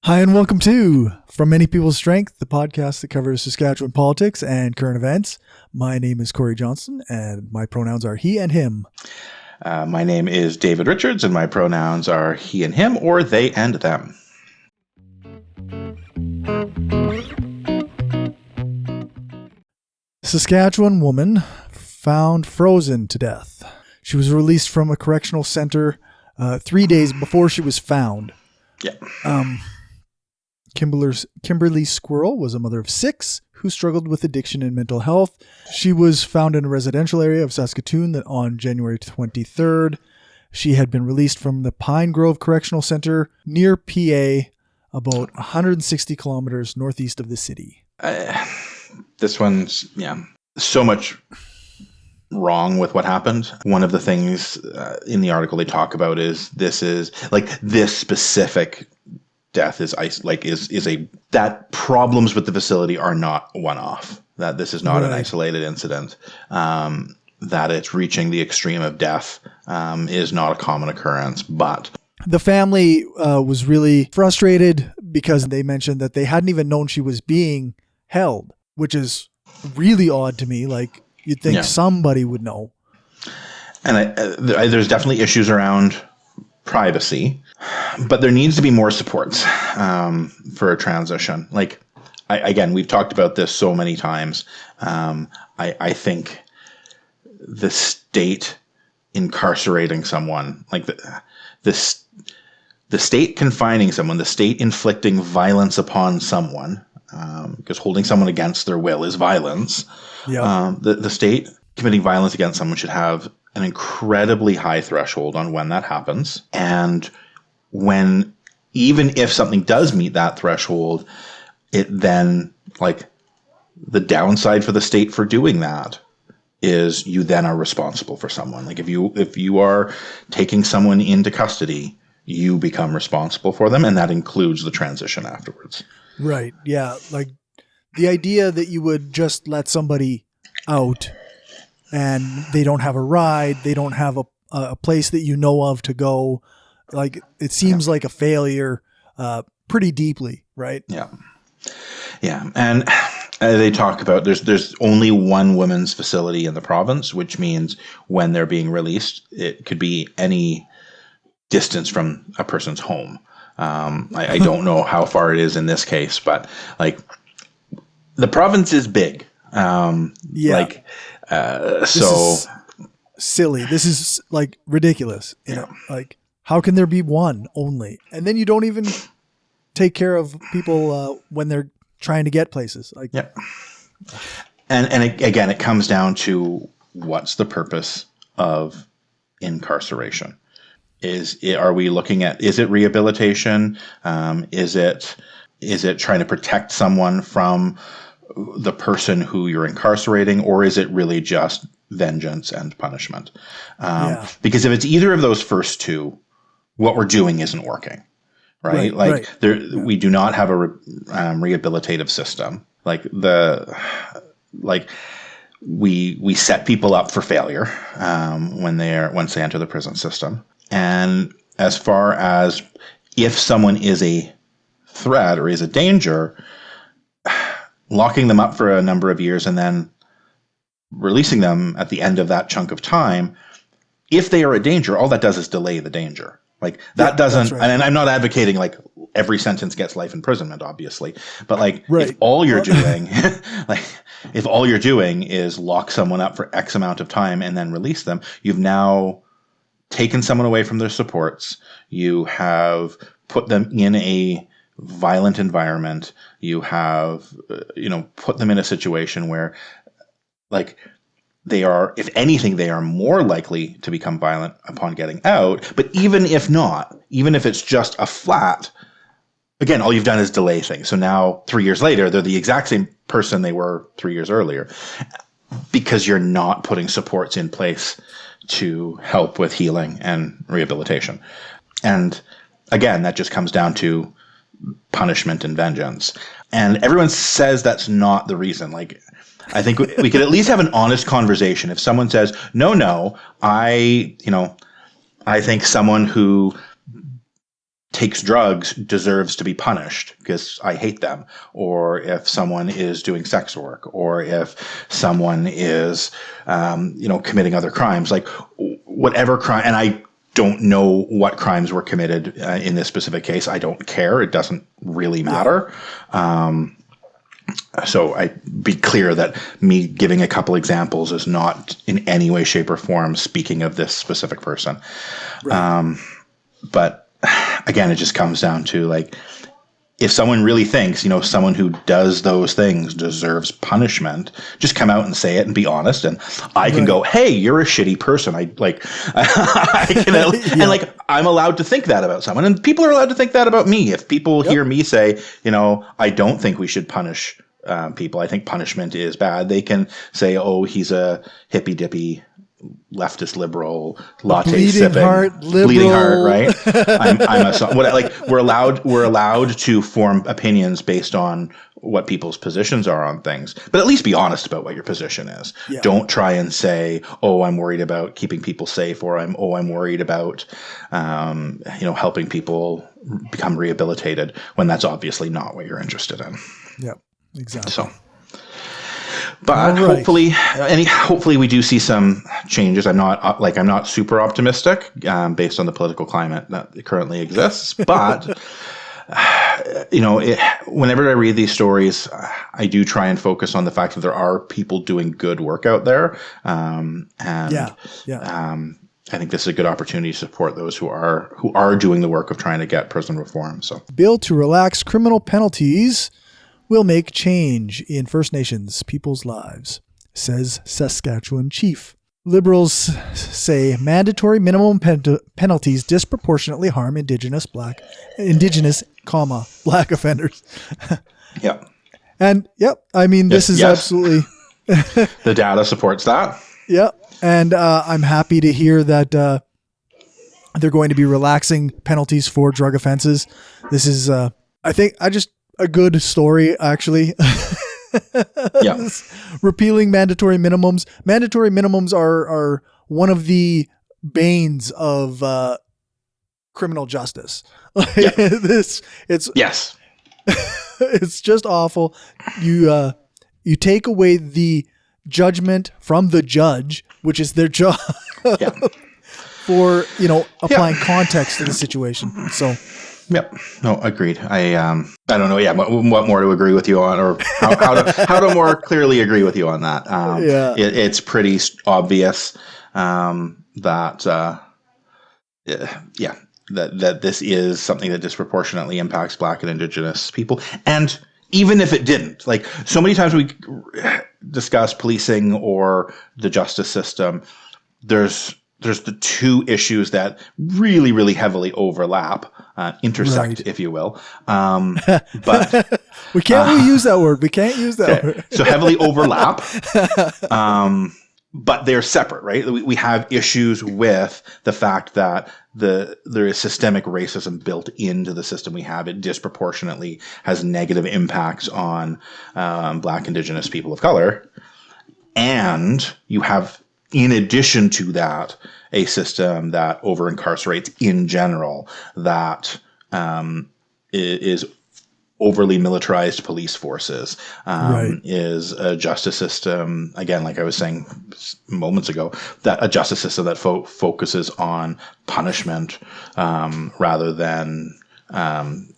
Hi, and welcome to From Many People's Strength, the podcast that covers Saskatchewan politics and current events. My name is Corey Johnson, and my pronouns are he and him. My name is David Richards, and my pronouns are he and him, or they and them. Saskatchewan woman found frozen to death. She was released from a correctional center 3 days before she was found. Yeah. Kimberly Squirrel was a mother of 6 who struggled with addiction and mental health. She was found in a residential area of Saskatoon on January 23rd. She had been released from the Pine Grove Correctional Center near PA, about 160 kilometers northeast of the city. This one's, so much wrong with what happened. One of the things in the article they talk about is this specific death that problems with the facility are not one-off, that this is not an isolated incident, that it's reaching the extreme of death is not a common occurrence. But the family was really frustrated because they mentioned that they hadn't even known she was being held, which is really odd to me. Like, you'd think somebody would know. And there's definitely issues around privacy, but there needs to be more supports for a transition. Like, again, we've talked about this so many times. I think the state incarcerating someone, like the state confining someone, the state inflicting violence upon someone, because holding someone against their will is violence. Yeah. The state committing violence against someone should have an incredibly high threshold on when that happens. And when, even if something does meet that threshold, it then, like, the downside for the state for doing that is you then are responsible for someone. Like, if you are taking someone into custody, you become responsible for them, and that includes the transition afterwards. Right. Yeah. Like, the idea that you would just let somebody out and they don't have a ride, they don't have a place that you know of to go, like, it seems like a failure pretty deeply, right? Yeah. Yeah. And they talk about there's only one women's facility in the province, which means when they're being released, it could be any distance from a person's home. I don't know how far it is in this case, but, like, the province is big. This is silly. This is, like, ridiculous. You know, like, how can there be one only? And then you don't even take care of people when they're trying to get places. Like, yeah. And again, it comes down to what's the purpose of incarceration? Are we looking at, is it rehabilitation? Is it trying to protect someone from the person who you're incarcerating, or is it really just vengeance and punishment? Because if it's either of those first two, what we're doing isn't working, right? We do not have a rehabilitative system. We set people up for failure once they enter the prison system. And as far as if someone is a threat or is a danger, locking them up for a number of years and then releasing them at the end of that chunk of time, if they are a danger, all that does is delay the danger. Like, that doesn't, right. And I'm not advocating, like, every sentence gets life imprisonment, obviously, but, like, if all you're doing, if all you're doing is lock someone up for X amount of time and then release them, you've now taken someone away from their supports. You have put them in a violent environment. You have, put them in a situation where, like, they are, if anything, they are more likely to become violent upon getting out. But even if not, even if it's just a flat, again, all you've done is delay things. So now 3 years later, they're the exact same person they were 3 years earlier, because you're not putting supports in place to help with healing and rehabilitation. And again, that just comes down to punishment and vengeance. And everyone says that's not the reason. Like, I think we could at least have an honest conversation. If someone says, no, I think someone who takes drugs deserves to be punished because I hate them, or if someone is doing sex work, or if someone is, committing other crimes, like whatever crime. And I don't know what crimes were committed in this specific case. I don't care. It doesn't really matter. So I be clear that me giving a couple examples is not in any way, shape, or form speaking of this specific person. Right. But again, it just comes down to like, if someone really thinks, someone who does those things deserves punishment, just come out and say it and be honest. And I can go, hey, you're a shitty person. I can, and like, I'm allowed to think that about someone, and people are allowed to think that about me. If people hear me say, I don't think we should punish people, I think punishment is bad, they can say, oh, he's a hippy dippy leftist liberal, latte sipping, bleeding heart, right? We're allowed to form opinions based on what people's positions are on things, but at least be honest about what your position is. Yeah. Don't try and say, oh, I'm worried about keeping people safe, or I'm worried about, helping people become rehabilitated, when that's obviously not what you're interested in. Yeah, exactly. So. But hopefully we do see some changes. I'm not super optimistic based on the political climate that currently exists. But whenever I read these stories, I do try and focus on the fact that there are people doing good work out there, I think this is a good opportunity to support those who are doing the work of trying to get prison reform. So, bill to relax criminal penalties will make change in First Nations people's lives, says Saskatchewan chief. Liberals say mandatory minimum penalties disproportionately harm Indigenous, black offenders. Yeah. And this is absolutely the data supports that. Yeah. And I'm happy to hear that they're going to be relaxing penalties for drug offenses. This is, a good story, actually. Yeah. Repealing mandatory minimums. Mandatory minimums are one of the banes of criminal justice. Yeah. Yes. It's just awful. You take away the judgment from the judge, which is their job, for applying context to the situation. So. Yep. No, agreed. I don't know. Yeah. What more to agree with you on, or how to more clearly agree with you on that? It's pretty obvious that this is something that disproportionately impacts Black and Indigenous people. And even if it didn't, like so many times we discuss policing or the justice system, there's the two issues that really, really heavily overlap, intersect, if you will. But we can't use that word. We can't use that word. So heavily overlap, but they're separate, right? We have issues with the fact that there is systemic racism built into the system we have. It disproportionately has negative impacts on Black, Indigenous people of color. And you have, in addition to that, a system that over-incarcerates in general, that is overly militarized police forces, is a justice system, again, like I was saying moments ago, that a justice system that focuses on punishment rather than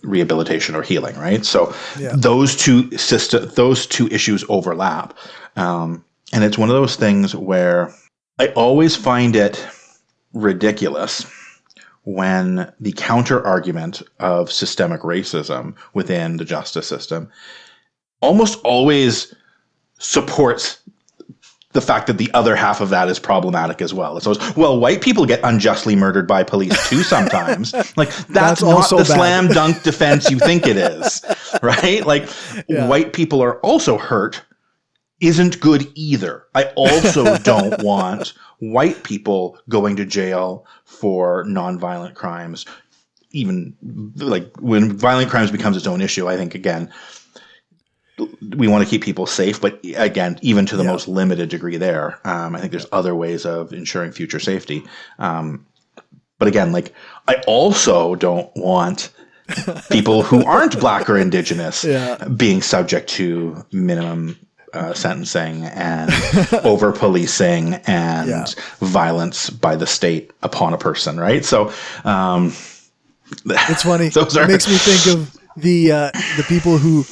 rehabilitation or healing, right? So those two issues overlap. And it's one of those things where I always find it ridiculous when the counter argument of systemic racism within the justice system almost always supports the fact that the other half of that is problematic as well. So, well, white people get unjustly murdered by police too sometimes. Like, that's not the slam dunk defense you think it is, right? Like, white people are also hurt isn't good either. I also don't want white people going to jail for nonviolent crimes. Even like when violent crimes becomes its own issue, I think, again, we want to keep people safe, but again, even to the most limited degree there, I think there's other ways of ensuring future safety. But again, like, I also don't want people who aren't Black or Indigenous Yeah. being subject to minimum sentencing and over policing and Yeah. violence by the state upon a person, right? So It's funny. those It are makes me think of the people who,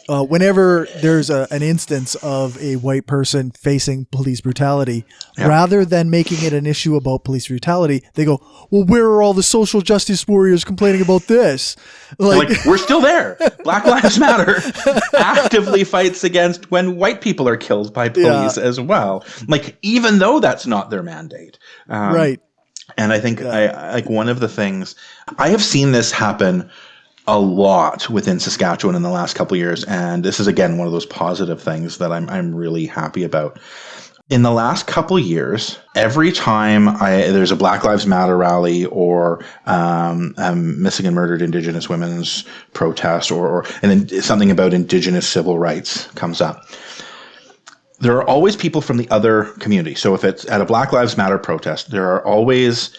whenever there's an instance of a white person facing police brutality, Yeah. rather than making it an issue about police brutality, they go, "Well, where are all the social justice warriors complaining about this?" like we're still there. Black Lives Matter actively fights against when white people are killed by police as well. Like even though that's not their mandate, right. And I think I like one of the things I have seen this happen a lot within Saskatchewan in the last couple of years, and this is again one of those positive things that I'm really happy about. In the last couple of years, every time there's a Black Lives Matter rally or missing and murdered Indigenous women's protest, and then something about Indigenous civil rights comes up, there are always people from the other community. So if it's at a Black Lives Matter protest, there are always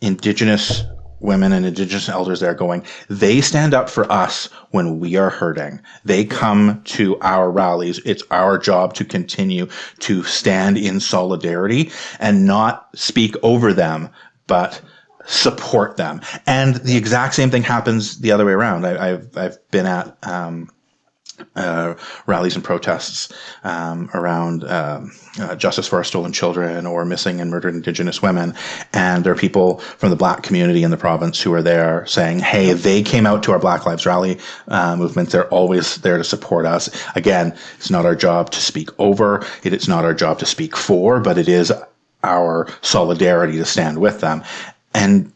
Indigenous women and Indigenous elders there going, they stand up for us when we are hurting. They come to our rallies. It's our job to continue to stand in solidarity and not speak over them, but support them. And the exact same thing happens the other way around. I've been at rallies and protests around justice for our stolen children or missing and murdered Indigenous women. And there are people from the Black community in the province who are there saying, hey, they came out to our Black Lives Rally movement. They're always there to support us. Again, it's not our job to speak over. It's not our job to speak for, but it is our solidarity to stand with them. And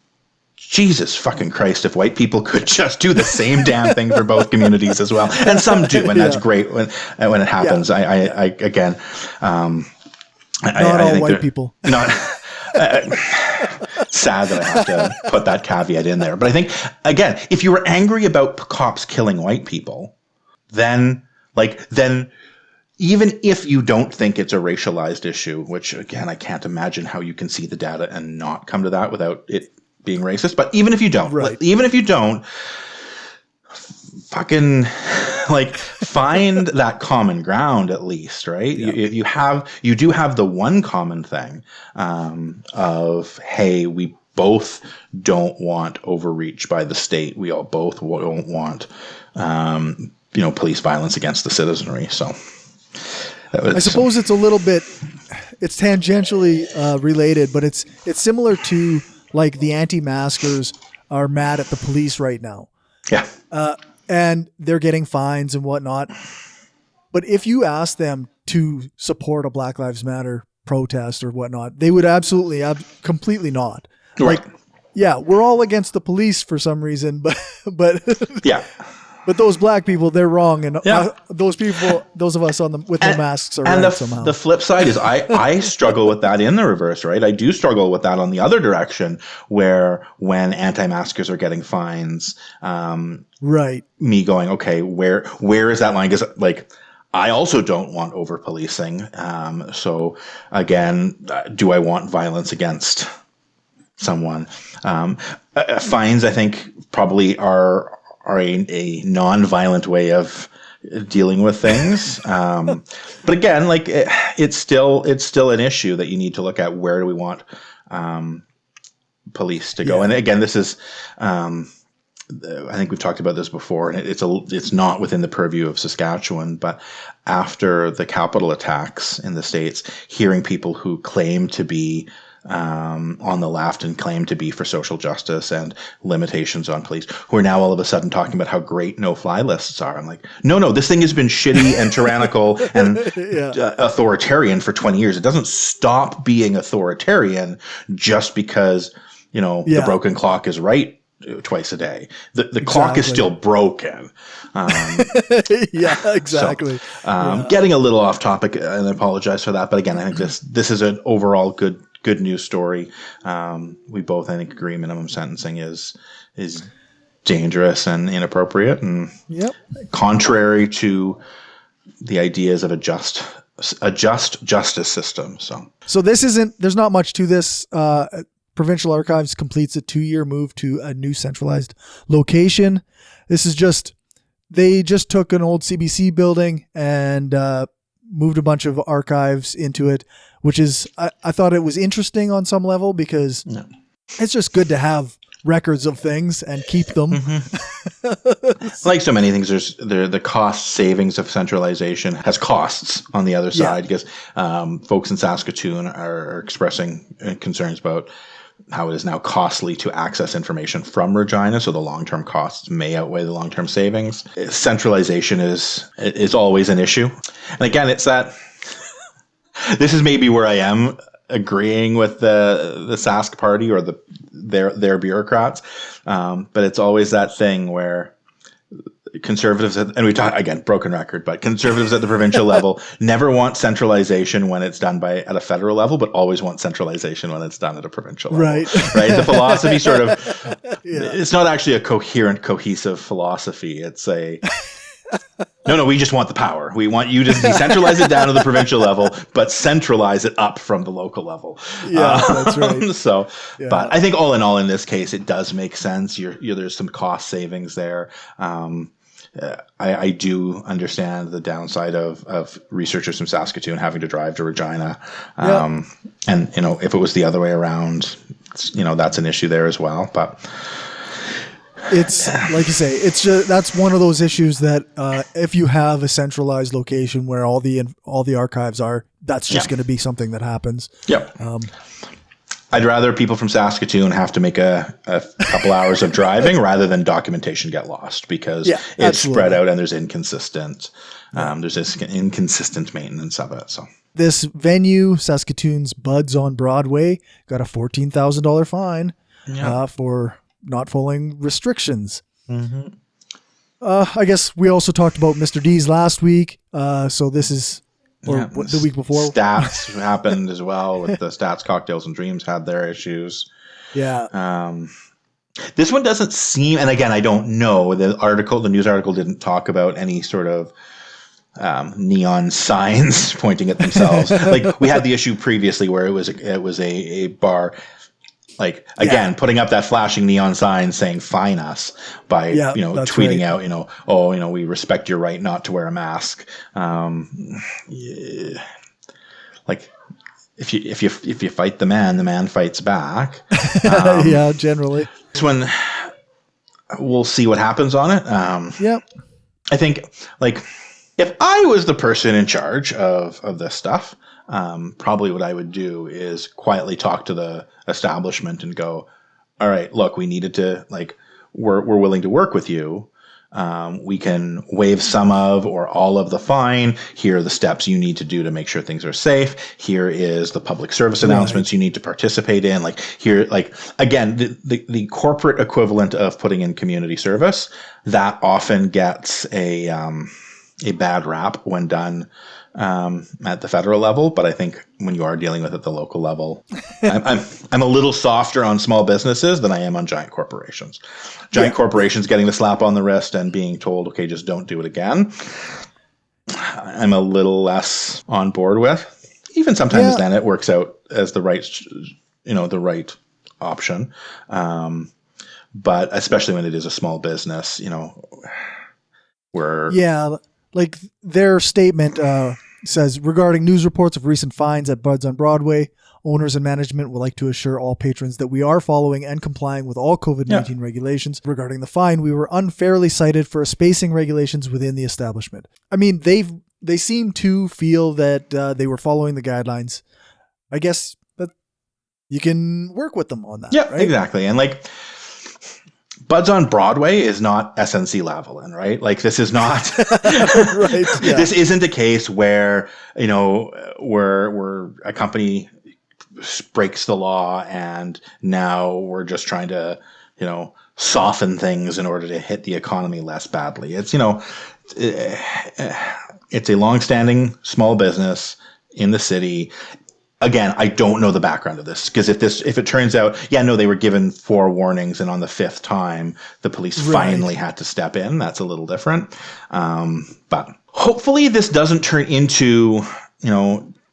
Jesus fucking Christ, if white people could just do the same damn thing for both communities as well. And some do, and that's great when it happens. I again, Not I all think white people. Not sad that I have to put that caveat in there. But I think, again, if you were angry about cops killing white people, then even if you don't think it's a racialized issue, which again, I can't imagine how you can see the data and not come to that without it being racist. But even if you don't, fucking find that common ground at least, right? Yeah. You do have the one common thing of, hey, we both don't want overreach by the state. We all both don't want, police violence against the citizenry. So I suppose it's a little bit, it's tangentially related, but it's similar to like the anti-maskers are mad at the police right now. Yeah. And they're getting fines and whatnot. But if you ask them to support a Black Lives Matter protest or whatnot, they would absolutely, completely not. Right. We're all against the police for some reason, but yeah. But those black people, they're wrong, and those of us with no masks are right somehow. The flip side is I struggle with that in the reverse, right? I do struggle with that on the other direction, where when anti-maskers are getting fines, right? Me going, okay, where is that line? Because I also don't want over policing. So again, do I want violence against someone? Fines, I think, probably are a non-violent way of dealing with things. But again, it's still an issue that you need to look at. Where do we want police to go? Yeah. And again, this is, I think we've talked about this before, and it's not within the purview of Saskatchewan, but after the Capitol attacks in the States, hearing people who claim to be on the left and claim to be for social justice and limitations on police, who are now all of a sudden talking about how great no-fly lists are. I'm like, no, this thing has been shitty and tyrannical and authoritarian for 20 years. It doesn't stop being authoritarian just because, the broken clock is right twice a day. The clock is still broken. Yeah, exactly. Getting a little off topic, and I apologize for that. But again, I think this is an overall good news story. We both, I think, agree minimum sentencing is dangerous and inappropriate and contrary to the ideas of a just justice system. So there's not much to this Provincial Archives completes a 2-year move to a new centralized location. This is they just took an old CBC building and moved a bunch of archives into it, which is, I thought it was interesting on some level because it's just good to have records of things and keep them. Like so many things, there's the cost savings of centralization has costs on the other side because folks in Saskatoon are expressing concerns about how it is now costly to access information from Regina, so the long-term costs may outweigh the long-term savings. Centralization is always an issue. And again, it's that this is maybe where I am agreeing with the Sask party or their bureaucrats, but it's always that thing where conservatives, and we talk again, broken record, but conservatives at the provincial level never want centralization when it's done at a federal level, but always want centralization when it's done at a provincial level. Right. The philosophy sort of, it's not actually a coherent, cohesive philosophy. It's no, we just want the power. We want you to decentralize it down to the provincial level, but centralize it up from the local level. Yeah, that's right. But I think all in all, in this case, it does make sense. There's some cost savings there. I do understand the downside of researchers from Saskatoon having to drive to Regina. And, if it was the other way around, that's an issue there as well. But it's like you say, it's just, that's one of those issues that if you have a centralized location where all the archives are, that's just going to be something that happens. Yep. I'd rather people from Saskatoon have to make a couple hours of driving rather than documentation get lost because it's spread out and there's inconsistent maintenance of it. So this venue, Saskatoon's Buds on Broadway, got a $14,000 fine for not following restrictions. Mm-hmm. I guess we also talked about Mr. D's last week. So this is the week before. Stats happened as well with the Stats Cocktails and Dreams had their issues. Yeah. This one doesn't seem, and again, I don't know, the news article didn't talk about any sort of neon signs pointing at themselves. Like we had the issue previously where it was a bar, like again, putting up that flashing neon sign saying "fine us" by tweeting out, we respect your right not to wear a mask. Like if you fight the man fights back. Yeah, generally. This one, we'll see what happens on it. I think like if I was the person in charge of this stuff, probably what I would do is quietly talk to the establishment and go, all right, look, we needed to, like, we're willing to work with you. We can waive some of or all of the fine. Here are the steps you need to do to make sure things are safe. Here is the public service announcements you need to participate in. Like here, like again, the corporate equivalent of putting in community service that often gets a bad rap when done at the federal level, but I think when you are dealing with at the local level, I'm a little softer on small businesses than I am on giant corporations. Giant corporations getting the slap on the wrist and being told, okay, just don't do it again. I'm a little less on board with. Even sometimes then it works out as the right option. But especially when it is a small business, like their statement says, regarding news reports of recent fines at Buds on Broadway, owners and management would like to assure all patrons that we are following and complying with all COVID-19 regulations. Regarding the fine, we were unfairly cited for spacing regulations within the establishment. I mean, they seem to feel that they were following the guidelines. I guess that you can work with them on that. Yeah, right? Exactly. And like, Buds on Broadway is not SNC Lavalin, right? Like this is not, This isn't a case where, where a company breaks the law and now we're just trying to, soften things in order to hit the economy less badly. It's, it's a longstanding small business in the city. Again, I don't know the background of this because if it turns out, they were given 4 warnings and on the 5th time the police finally had to step in. That's a little different. But hopefully this doesn't turn into,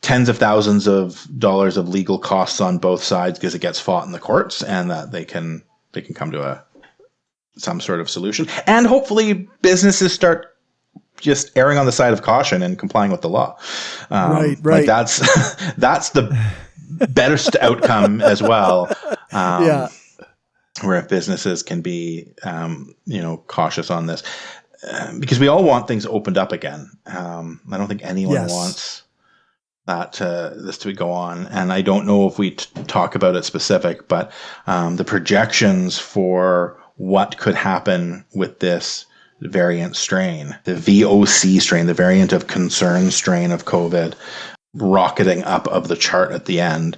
tens of thousands of dollars of legal costs on both sides because it gets fought in the courts, and that they can come to some sort of solution. And hopefully businesses start just erring on the side of caution and complying with the law. Right. Like that's the best outcome as well. Yeah. Where if businesses can be, cautious on this, because we all want things opened up again. I don't think anyone wants that this to go on, and I don't know if we talk about it specific, but the projections for what could happen with this variant strain, the VOC strain, the variant of concern strain of COVID, rocketing up of the chart at the end.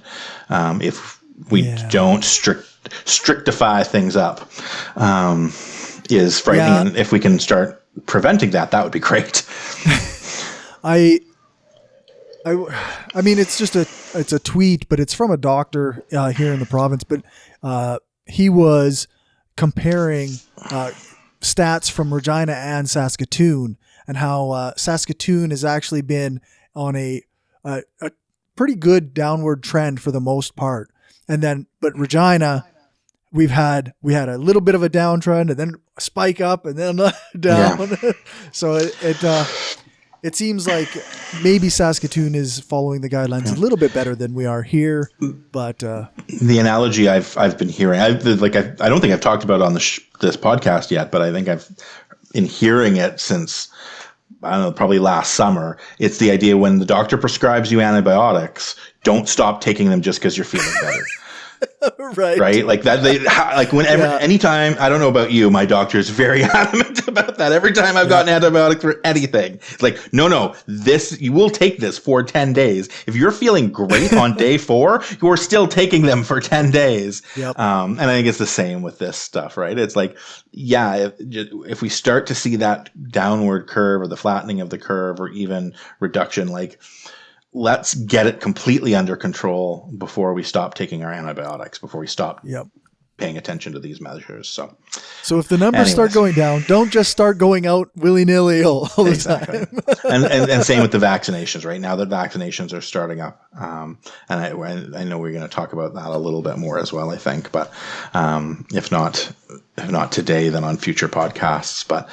If we don't strictify things up, is frightening. Yeah. And if we can start preventing that would be great. I mean, it's a tweet, but it's from a doctor here in the province. But he was comparing stats from Regina and Saskatoon, and how Saskatoon has actually been on a pretty good downward trend for the most part. But Regina, we had a little bit of a downtrend, and then a spike up, and then down. Yeah. So it seems like maybe Saskatoon is following the guidelines a little bit better than we are here. But the analogy I've been hearing, I don't think I've talked about it on this podcast yet, but I think I've been hearing it since, I don't know, probably last summer. It's the idea when the doctor prescribes you antibiotics, don't stop taking them just because you're feeling better. Right. Like that. Anytime, I don't know about you, my doctor is very adamant about that. Every time I've gotten antibiotics for anything, like, no, you will take this for 10 days. If you're feeling great on day 4, you're still taking them for 10 days. Yep. And I think it's the same with this stuff, right? It's like, if we start to see that downward curve or the flattening of the curve or even reduction, like, let's get it completely under control before we stop taking our antibiotics, before we stop paying attention to these measures. So if the numbers start going down, don't just start going out willy-nilly all the time. and same with the vaccinations. Right now that vaccinations are starting up. And I know we're going to talk about that a little bit more as well, I think. But if not today, then on future podcasts. But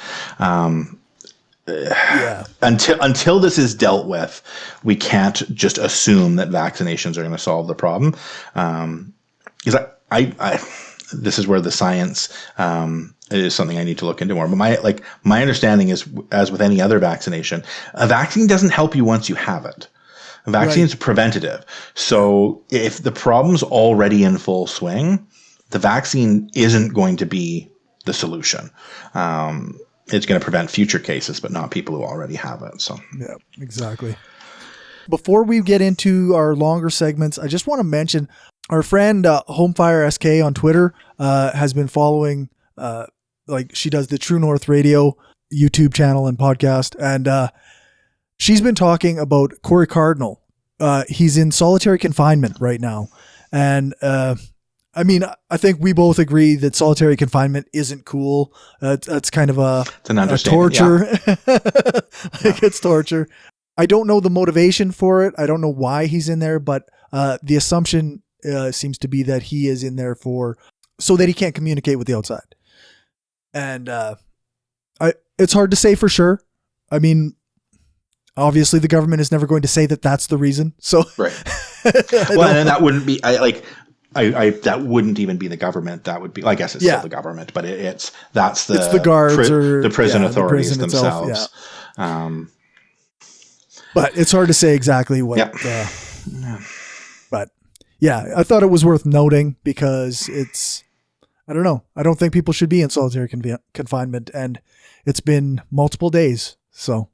until this is dealt with, we can't just assume that vaccinations are going to solve the problem. Because this is where the science is something I need to look into more. But my understanding is, as with any other vaccination, a vaccine doesn't help you once you have it. A vaccine is preventative. So if the problem's already in full swing, the vaccine isn't going to be the solution. It's going to prevent future cases, but not people who already have it. So yeah, exactly. Before we get into our longer segments, I just want to mention our friend Homefire SK on Twitter has been following, she does the True North Radio YouTube channel and podcast, and she's been talking about Corey Cardinal. He's in solitary confinement right now, and I mean, I think we both agree that solitary confinement isn't cool. That's kind of it's an torture. It's torture. I don't know the motivation for it. I don't know why he's in there, but the assumption seems to be that he is in there so that he can't communicate with the outside. And it's hard to say for sure. I mean, obviously the government is never going to say that that's the reason. So right. Well, and that wouldn't be that wouldn't even be the government. That would be, I guess it's still the government, but it's the guards the prison authorities the prison themselves. Itself, but it's hard to say exactly what. But yeah, I thought it was worth noting because I don't know. I don't think people should be in solitary confinement, and it's been multiple days. So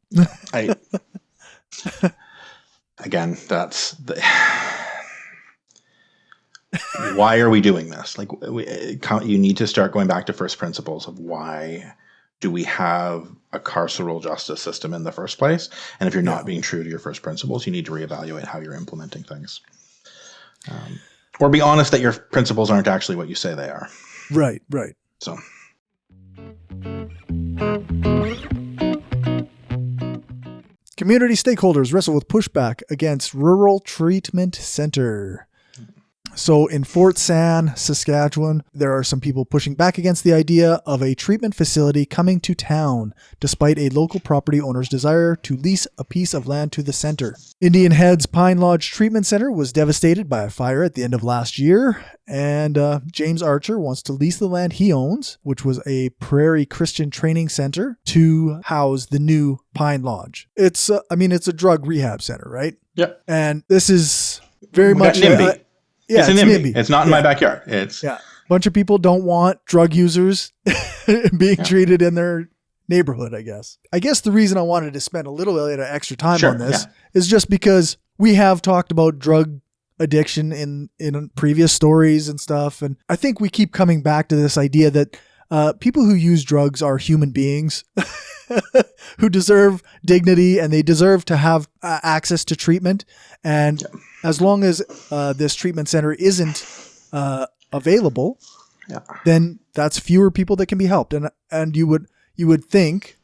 again, that's why are we doing this? Like, you need to start going back to first principles of why do we have a carceral justice system in the first place? And if you're not being true to your first principles, you need to reevaluate how you're implementing things. Or be honest that your principles aren't actually what you say they are. Right. Community stakeholders wrestle with pushback against rural treatment center. So in Fort San, Saskatchewan, there are some people pushing back against the idea of a treatment facility coming to town, despite a local property owner's desire to lease a piece of land to the center. Indian Head's Pine Lodge Treatment Center was devastated by a fire at the end of last year, and James Archer wants to lease the land he owns, which was a Prairie Christian Training Center, to house the new Pine Lodge. It's a drug rehab center, right? Yeah. And this is very much... Yeah, it's NIMBY. It's not in my backyard. It's a bunch of people don't want drug users being treated in their neighborhood, I guess. I guess the reason I wanted to spend a little bit of extra time on this is just because we have talked about drug addiction in previous stories and stuff. And I think we keep coming back to this idea that people who use drugs are human beings who deserve dignity, and they deserve to have access to treatment. And as long as this treatment center isn't available, then that's fewer people that can be helped. And you would think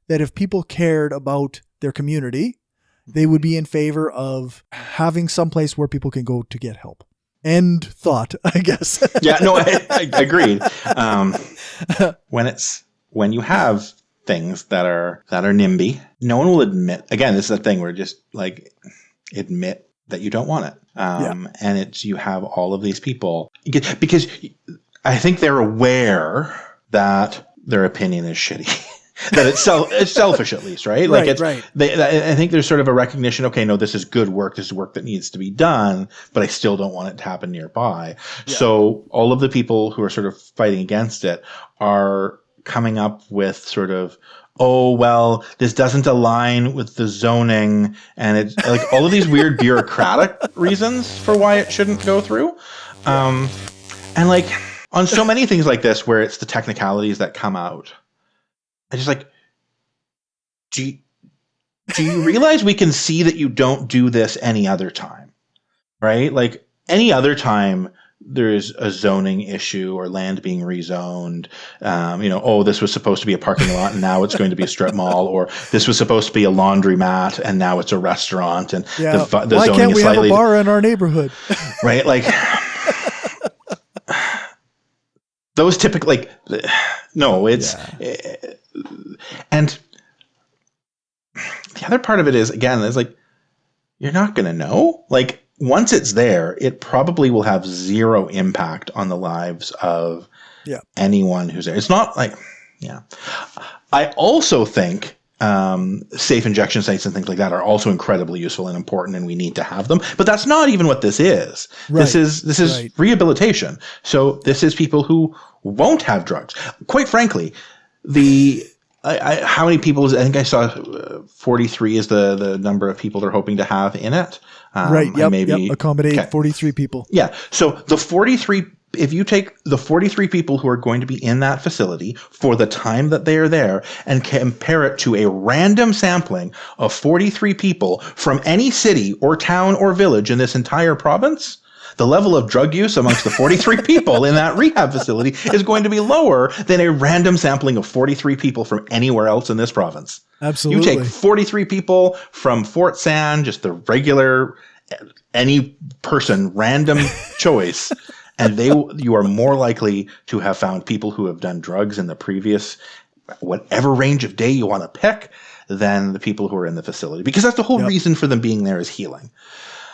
that if people cared about their community, they would be in favor of having some place where people can go to get help. End thought, I guess. I agreed. When you have things that are NIMBY, no one will admit. Again, this is a thing where just like admit that you don't want it. And you have all of these people because I think they're aware that their opinion is shitty. That it's selfish, at least, right? Like I think there's sort of a recognition. Okay, no, this is good work. This is work that needs to be done, but I still don't want it to happen nearby. Yeah. So all of the people who are sort of fighting against it are coming up with sort of, oh, well, this doesn't align with the zoning, and it's like all of these weird bureaucratic reasons for why it shouldn't go through. And like on so many things like this, where it's the technicalities that come out. I just like, do you realize we can see that you don't do this any other time, right? Like any other time there's a zoning issue or land being rezoned, this was supposed to be a parking lot and now it's going to be a strip mall, or this was supposed to be a laundromat and now it's a restaurant, and the why zoning can't is we slightly, have a bar in our neighborhood? Right? Like those typically, no, it's. And the other part of it is, again, is like, you're not going to know. Like, once it's there, it probably will have zero impact on the lives of anyone who's there. It's not like, I also think safe injection sites and things like that are also incredibly useful and important, and we need to have them. But that's not even what this is. Right. This is rehabilitation. So this is people who won't have drugs. Quite frankly, how many people? I think I saw 43 is the number of people they're hoping to have in it. Right. Yep. Accommodate 43 people. Yeah. So the 43. If you take the 43 people who are going to be in that facility for the time that they are there and compare it to a random sampling of 43 people from any city or town or village in this entire province, the level of drug use amongst the 43 people in that rehab facility is going to be lower than a random sampling of 43 people from anywhere else in this province. Absolutely. You take 43 people from Fort San, just the regular, any person, random choice, and you are more likely to have found people who have done drugs in the previous, whatever range of day you want to pick, than the people who are in the facility. Because that's the whole reason for them being there, is healing.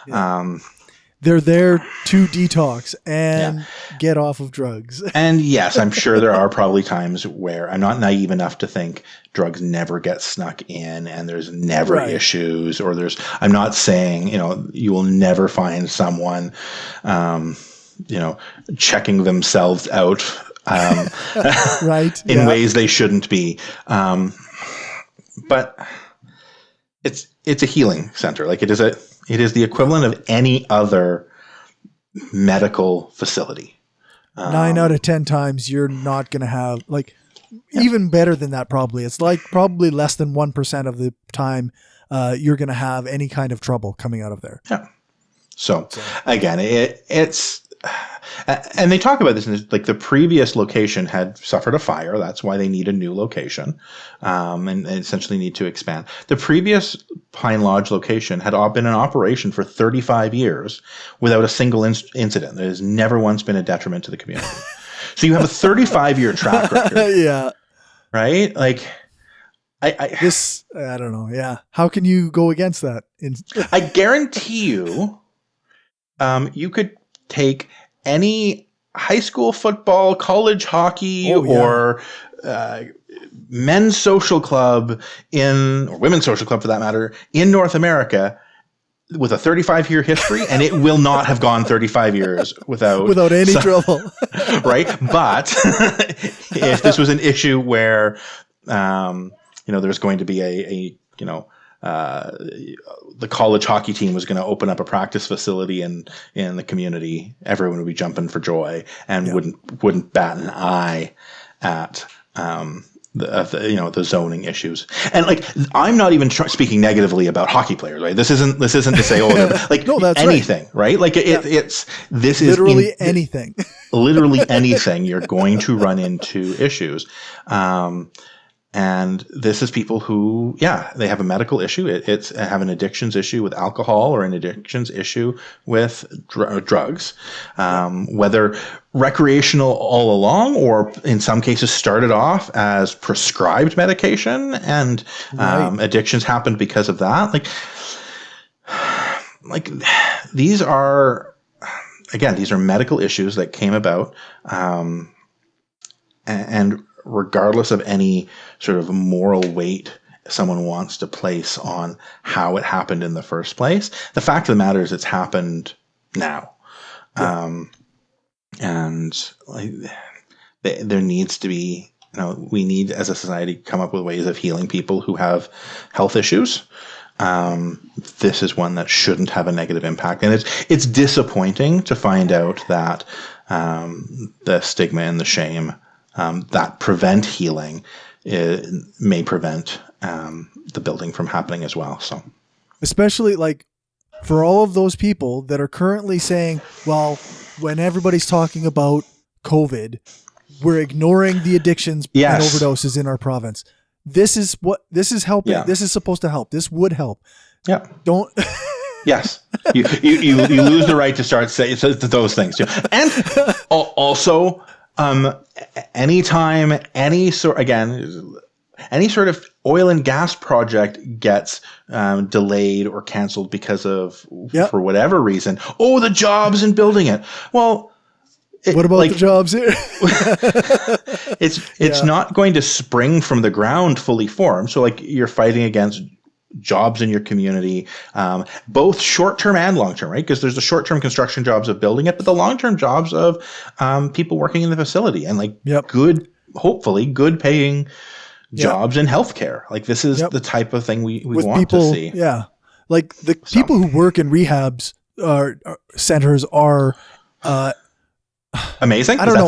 Yeah. They're there to detox and get off of drugs. And yes, I'm sure there are probably times where I'm not naive enough to think drugs never get snuck in and there's never issues, or I'm not saying, you will never find someone, checking themselves out, in ways they shouldn't be. But it's a healing center. Like it is the equivalent of any other medical facility. 9 out of 10 times you're not going to have, even better than that probably. It's like probably less than 1% of the time you're going to have any kind of trouble coming out of there. Yeah. So again, it's... And they talk about this, and like the previous location had suffered a fire. That's why they need a new location, and essentially need to expand. The previous Pine Lodge location had been in operation for 35 years without a single incident. There has never once been a detriment to the community. So you have a 35-year track record. Yeah. Right? Like, I don't know. Yeah. How can you go against that? I guarantee you, you could take any high school football, college hockey, or men's social club or women's social club for that matter, in North America with a 35-year history, and it will not have gone 35 years without any trouble. Right? But if this was an issue where, there's going to be the college hockey team was going to open up a practice facility in the community, everyone would be jumping for joy and wouldn't bat an eye at the zoning issues. And like, I'm not even speaking negatively about hockey players, right? This isn't to say, like, no, that's anything, right? Like this is literally anything. Literally anything, you're going to run into issues. And this is people who, they have a medical issue. It's have an addictions issue with alcohol or an addictions issue with drugs, whether recreational all along or in some cases started off as prescribed medication, and addictions happened because of that. Like these are medical issues that came about, and regardless of any sort of moral weight someone wants to place on how it happened in the first place, the fact of the matter is it's happened now. And like, there needs to be, we need as a society come up with ways of healing people who have health issues. This is one that shouldn't have a negative impact. And it's disappointing to find out that the stigma and the shame that prevent healing may prevent the building from happening as well. So, especially like for all of those people that are currently saying, well, when everybody's talking about COVID, we're ignoring the addictions and overdoses in our province. This is helping. Yeah. This is supposed to help. This would help. Yeah. Don't. Yes. You lose the right to start saying those things. And also, anytime any sort of oil and gas project gets delayed or canceled because of for whatever reason, the jobs in building it. Well, what about the jobs here? It's not going to spring from the ground fully formed. So like you're fighting against jobs in your community, both short-term and long-term, right? Because there's the short-term construction jobs of building it, but the long-term jobs of people working in the facility and like hopefully good paying jobs in healthcare. Like this is the type of thing we want people, to see. Yeah. Like the people who work in rehabs centers are amazing. I don't know.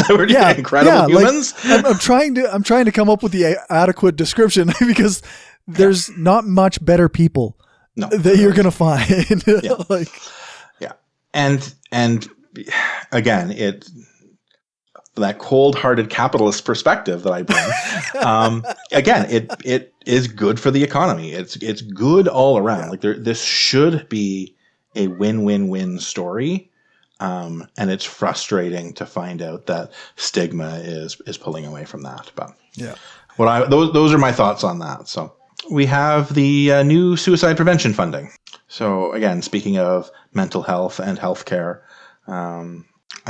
Incredible humans. Like, I'm trying to come up with the adequate description because there's not much better people that you're going to find. And again, that cold-hearted capitalist perspective that I bring, again, it is good for the economy. It's good all around. Yeah. Like this should be a win-win-win story. And it's frustrating to find out that stigma is pulling away from that. But those are my thoughts on that. So we have the new suicide prevention funding. So again, speaking of mental health and healthcare, I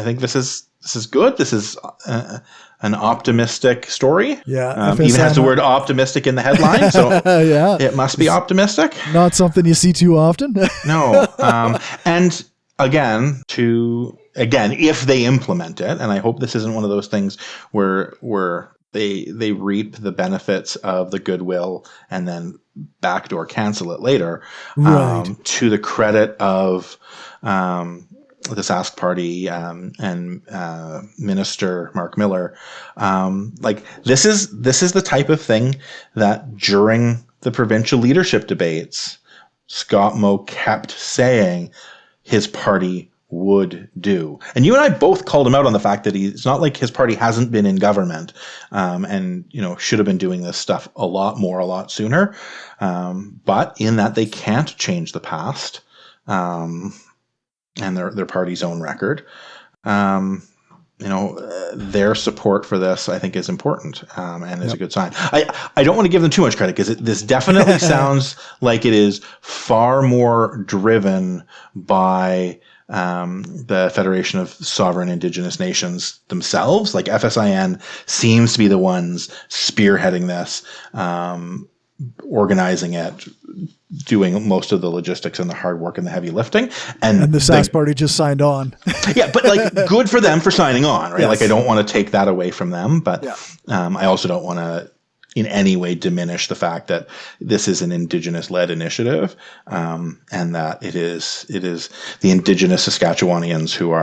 think this is good. This is an optimistic story. Yeah, even has the word optimistic in the headline, so it must be optimistic. Not something you see too often. No, and again, if they implement it, and I hope this isn't one of those things where they reap the benefits of the goodwill and then backdoor cancel it later, right. To the credit of the Sask Party and Minister Mark Miller. Like this is the type of thing that during the provincial leadership debates, Scott Moe kept saying his party would do. And you and I both called him out on the fact that it's not like his party hasn't been in government, and should have been doing this stuff a lot more, a lot sooner. But in that they can't change the past, and their party's own record. Their support for this, I think, is important, and is a good sign. I don't want to give them too much credit, because this definitely sounds like it is far more driven by the Federation of Sovereign Indigenous Nations themselves. Like FSIN seems to be the ones spearheading this, organizing it, doing most of the logistics and the hard work and the heavy lifting. And the Sask party just signed on. Yeah, but like, good for them for signing on, right? Yes. Like, I don't want to take that away from them, but I also don't want to in any way diminish the fact that this is an Indigenous-led initiative, and that it is the Indigenous Saskatchewanians who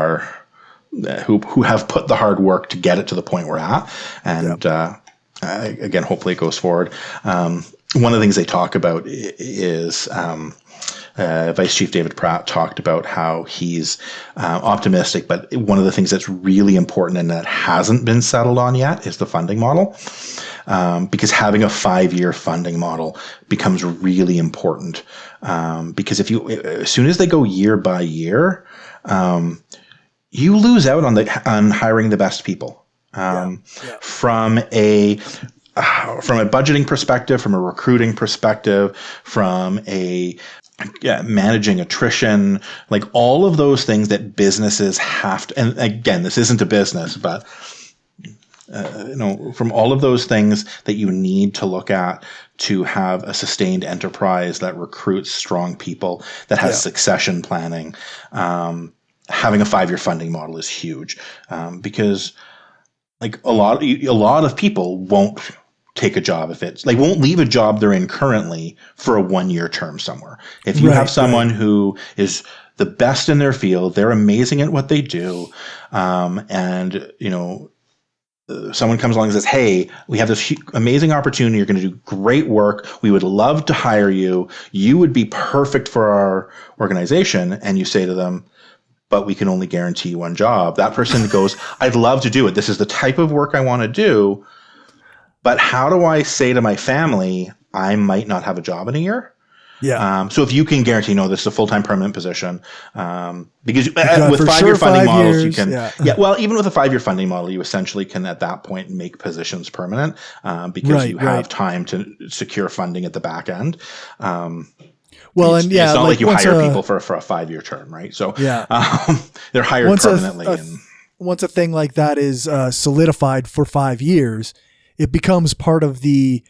have put the hard work to get it to the point we're at. And again, hopefully it goes forward. One of the things they talk about is Vice Chief David Pratt talked about how he's optimistic, but one of the things that's really important and that hasn't been settled on yet is the funding model. Because having a 5-year funding model becomes really important. Because as soon as they go year by year, you lose out on hiring the best people. From a budgeting perspective, from a recruiting perspective, from a managing attrition, like all of those things that businesses have to, and again, this isn't a business, but from all of those things that you need to look at to have a sustained enterprise that recruits strong people, that has succession planning, having a 5-year funding model is huge, because like a lot of people won't take a job if it's like, won't leave a job they're in currently for a 1-year term somewhere. If you have someone who is the best in their field, they're amazing at what they do, and someone comes along and says, hey, we have this amazing opportunity. You're going to do great work. We would love to hire you. You would be perfect for our organization. And you say to them, but we can only guarantee you one job. That person goes, I'd love to do it. This is the type of work I want to do. But how do I say to my family, I might not have a job in a year? Yeah. So if you can guarantee, this is a full-time permanent position, because with 5-year funding models, you can, well, even with a 5-year funding model, you essentially can at that point make positions permanent, because you have time to secure funding at the back end. Well, it's not like you hire people for a 5-year term, right? So they're hired permanently. Once a thing like that is solidified for 5 years, it becomes part of the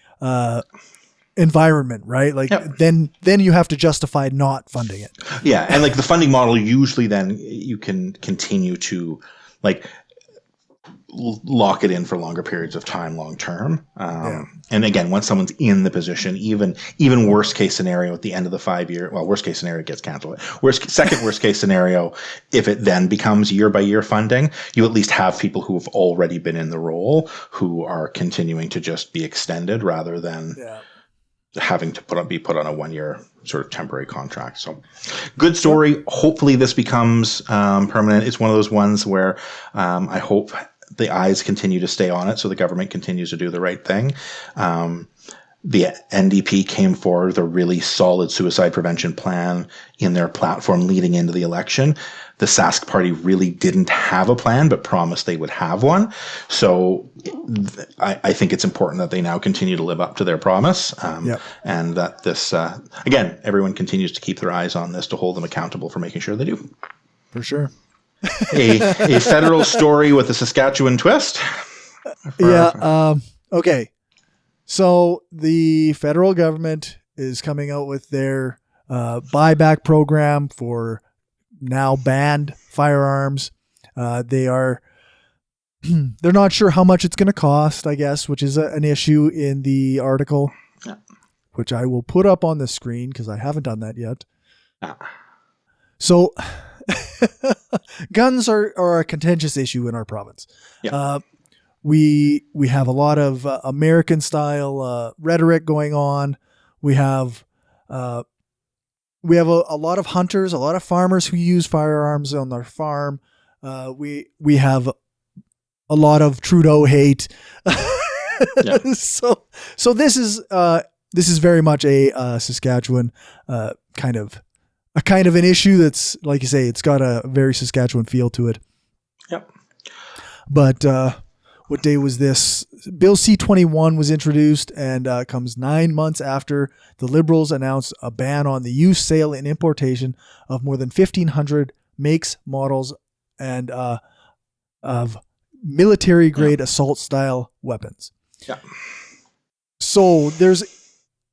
environment, right? Like then you have to justify not funding it. Yeah. And like the funding model, usually then you can continue to like lock it in for longer periods of time, long term. And again, once someone's in the position, even worst case scenario at the end of the 5-year, well, worst case scenario, it gets canceled. Second worst case scenario, if it then becomes year by year funding, you at least have people who have already been in the role who are continuing to just be extended rather than having to be put on a 1-year sort of temporary contract. So good story. Hopefully this becomes permanent. It's one of those ones where I hope the eyes continue to stay on it, so the government continues to do the right thing. The NDP came forward with a really solid suicide prevention plan in their platform leading into the election. The Sask party really didn't have a plan, but promised they would have one. So I think it's important that they now continue to live up to their promise, and that this, again, everyone continues to keep their eyes on this to hold them accountable for making sure they do. For sure. a federal story with a Saskatchewan twist. Okay. So the federal government is coming out with their buyback program for now banned firearms. They're not sure how much it's going to cost, I guess, which is an issue in the article, which I will put up on the screen because I haven't done that yet. So guns are a contentious issue in our province. We have a lot of American style rhetoric going on. We have we have a lot of hunters, a lot of farmers who use firearms on their farm. We have a lot of Trudeau hate. Yeah. So this is very much a Saskatchewan kind of an issue that's, like you say, it's got a very Saskatchewan feel to it. Yep. But what day was this? Bill C-21 was introduced and comes 9 months after the Liberals announced a ban on the use, sale, and importation of more than 1,500 makes, models, and of military-grade assault-style weapons. Yeah. So there's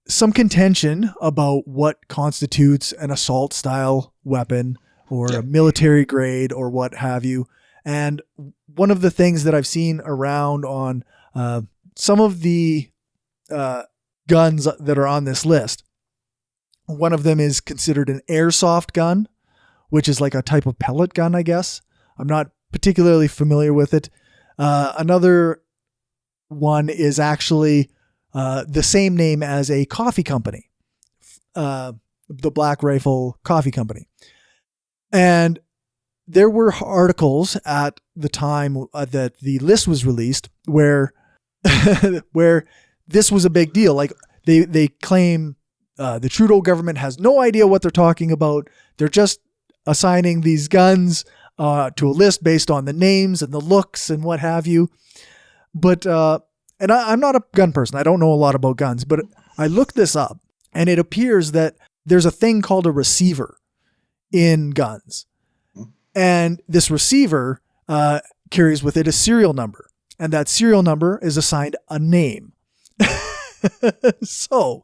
some contention about what constitutes an assault-style weapon or a military-grade or what have you. And one of the things that I've seen around on some of the guns that are on this list, one of them is considered an airsoft gun, which is like a type of pellet gun, I guess. I'm not particularly familiar with it. Another one is actually the same name as a coffee company, the Black Rifle Coffee Company. And there were articles at the time that the list was released where where this was a big deal. Like they claim the Trudeau government has no idea what they're talking about. They're just assigning these guns to a list based on the names and the looks and what have you. But and I'm not a gun person. I don't know a lot about guns, but I looked this up and it appears that there's a thing called a receiver in guns. And this receiver carries with it a serial number. And that serial number is assigned a name. So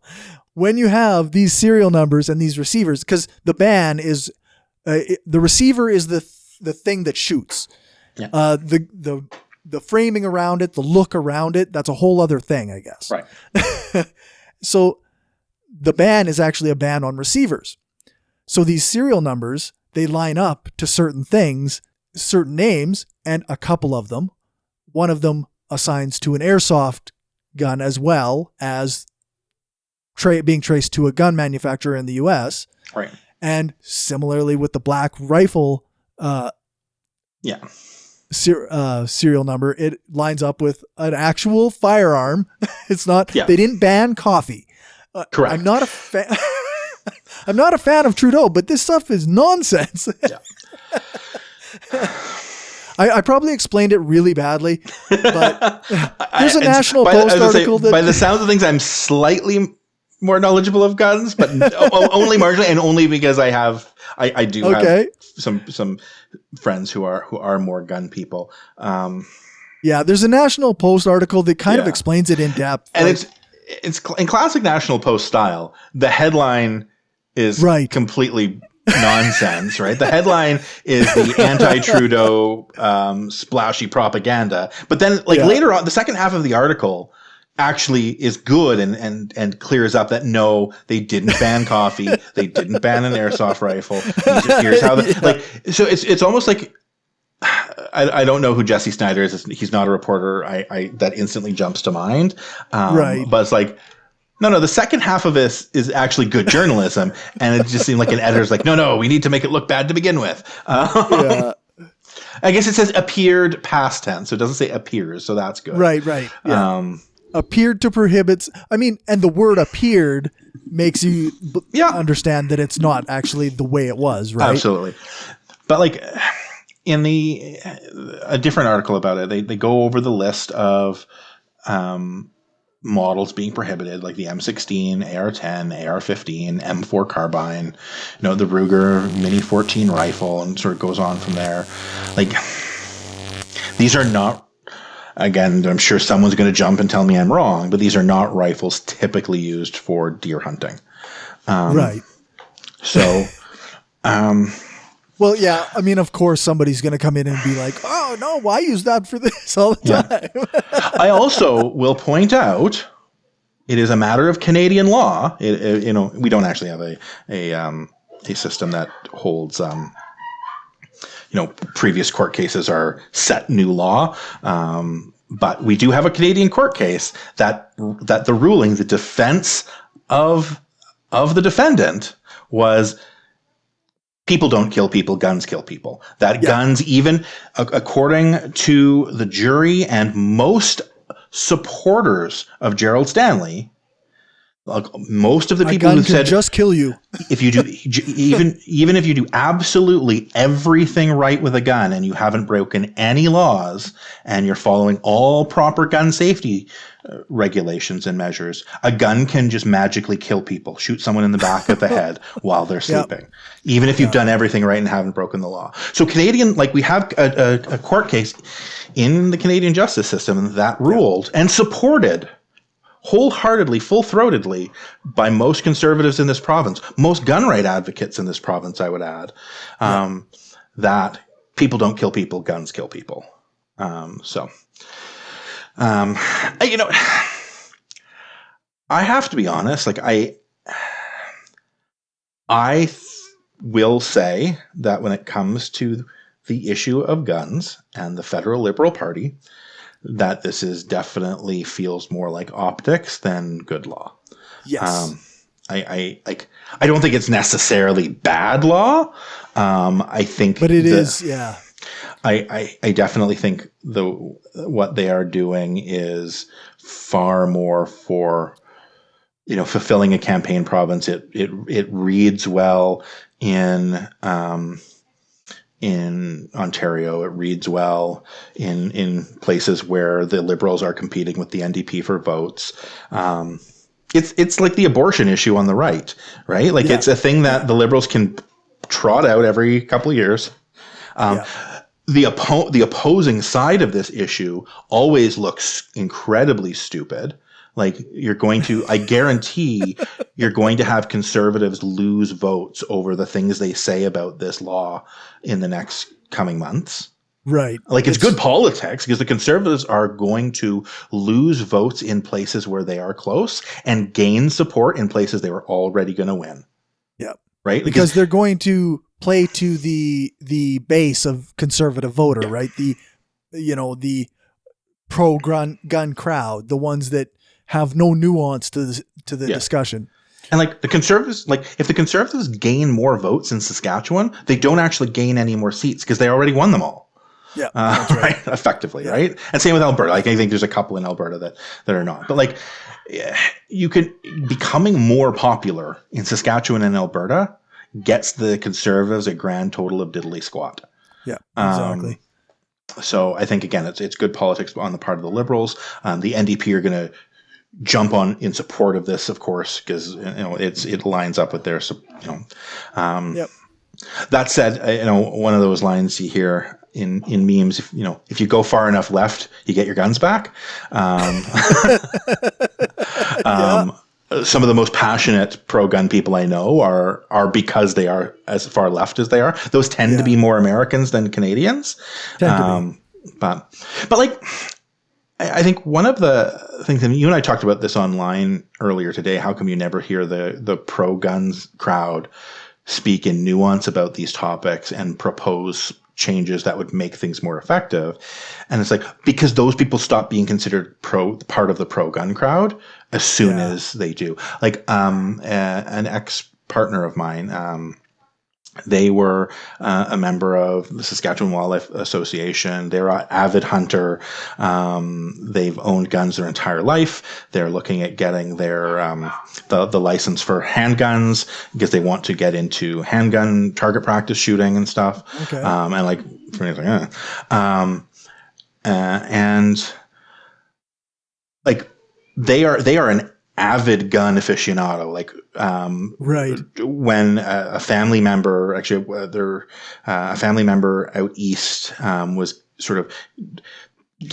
when you have these serial numbers and these receivers, because the ban is, the receiver is the thing that shoots. Yeah. The framing around it, the look around it, that's a whole other thing, I guess. Right. So the ban is actually a ban on receivers. So these serial numbers, they line up to certain things, certain names, and a couple of them. One of them assigns to an airsoft gun as well as being traced to a gun manufacturer in the U.S. Right. And similarly with the Black Rifle serial number, it lines up with an actual firearm. It's not, they didn't ban coffee. Correct. I'm not a fan. I'm not a fan of Trudeau, but this stuff is nonsense. Yeah. I probably explained it really badly, but there's a National Post article that... By the sounds of things, I'm slightly more knowledgeable of guns, but only marginally, and only because I do have some friends who are more gun people. Yeah, there's a National Post article that kind of explains it in depth. And it's in classic National Post style. The headline is completely nonsense, right? The headline is the anti-Trudeau splashy propaganda. But then later on, the second half of the article actually is good and clears up that no, they didn't ban coffee. They didn't ban an airsoft rifle. Here's how so it's almost like, I don't know who Jesse Snyder is. He's not a reporter. That instantly jumps to mind. But it's like, no, the second half of this is actually good journalism. And it just seemed like an editor's like, no, we need to make it look bad to begin with. I guess it says appeared past tense. So it doesn't say appears. So that's good. Right. Yeah. Appeared to prohibit. I mean, and the word appeared makes you understand that it's not actually the way it was, right? Absolutely. But like in a different article about it, they go over the list of models being prohibited, like the M16, AR-10, AR-15, M4 carbine, the Ruger Mini 14 rifle, and sort of goes on from there. Like, these are not, again, I'm sure someone's going to jump and tell me I'm wrong, but these are not rifles typically used for deer hunting. Right. So, well, yeah, I mean, of course, somebody's going to come in and be like, oh, no, why use that for this all the time? I also will point out, it is a matter of Canadian law. We don't actually have a system that holds, previous court cases are set new law. But we do have a Canadian court case that the ruling, the defense of the defendant was people don't kill people, guns kill people. That guns, even according to the jury and most supporters of Gerald Stanley, like most of the people who said just kill you. if you do even if you do absolutely everything right with a gun and you haven't broken any laws and you're following all proper gun safety regulations and measures, a gun can just magically kill people, shoot someone in the back of the head while they're sleeping, even if you've done everything right and haven't broken the law. So Canadian, like we have a court case in the Canadian justice system that ruled and supported wholeheartedly, full-throatedly by most conservatives in this province, most gun right advocates in this province, I would add, that people don't kill people, guns kill people. You know, I have to be honest, like I will say that when it comes to the issue of guns and the federal Liberal Party, that this is definitely feels more like optics than good law. Yes. I don't think it's necessarily bad law. I think, but it is, yeah. I definitely think what they are doing is far more for, fulfilling a campaign province. It reads well in Ontario. It reads well in places where the Liberals are competing with the NDP for votes. It's like the abortion issue on the right? Like it's a thing that the Liberals can trot out every couple of years. The opposing side of this issue always looks incredibly stupid. Like I guarantee you're going to have conservatives lose votes over the things they say about this law in the next coming months. Right. Like it's good politics because the conservatives are going to lose votes in places where they are close and gain support in places they were already going to win. Yeah. Right. Because they're going to play to the base of conservative voter, right? The pro gun crowd, the ones that have no nuance to the discussion. And like the conservatives, if the conservatives gain more votes in Saskatchewan, they don't actually gain any more seats because they already won them all. Yeah, that's right. Effectively, right? And same with Alberta. Like I think there's a couple in Alberta that are not. But you could becoming more popular in Saskatchewan and Alberta gets the conservatives a grand total of diddly squat. Yeah, exactly. So I think again, it's good politics on the part of the Liberals. The NDP are going to jump on in support of this, of course, because it lines up with their. That said, one of those lines you hear in memes, if you go far enough left, you get your guns back. Some of the most passionate pro-gun people I know are because they are as far left as they are. Those tend to be more Americans than Canadians. But I think one of the things, and you and I talked about this online earlier today, how come you never hear the pro-guns crowd speak in nuance about these topics and propose changes that would make things more effective? And it's because those people stop being considered part of the pro-gun crowd as soon as they do. An ex-partner of mine, they were a member of the Saskatchewan Wildlife Association. They're an avid hunter. They've owned guns their entire life. They're looking at getting their the license for handguns because they want to get into handgun target practice shooting and stuff. Okay. They are an avid gun aficionado. Right. When a family member, a family member out east was sort of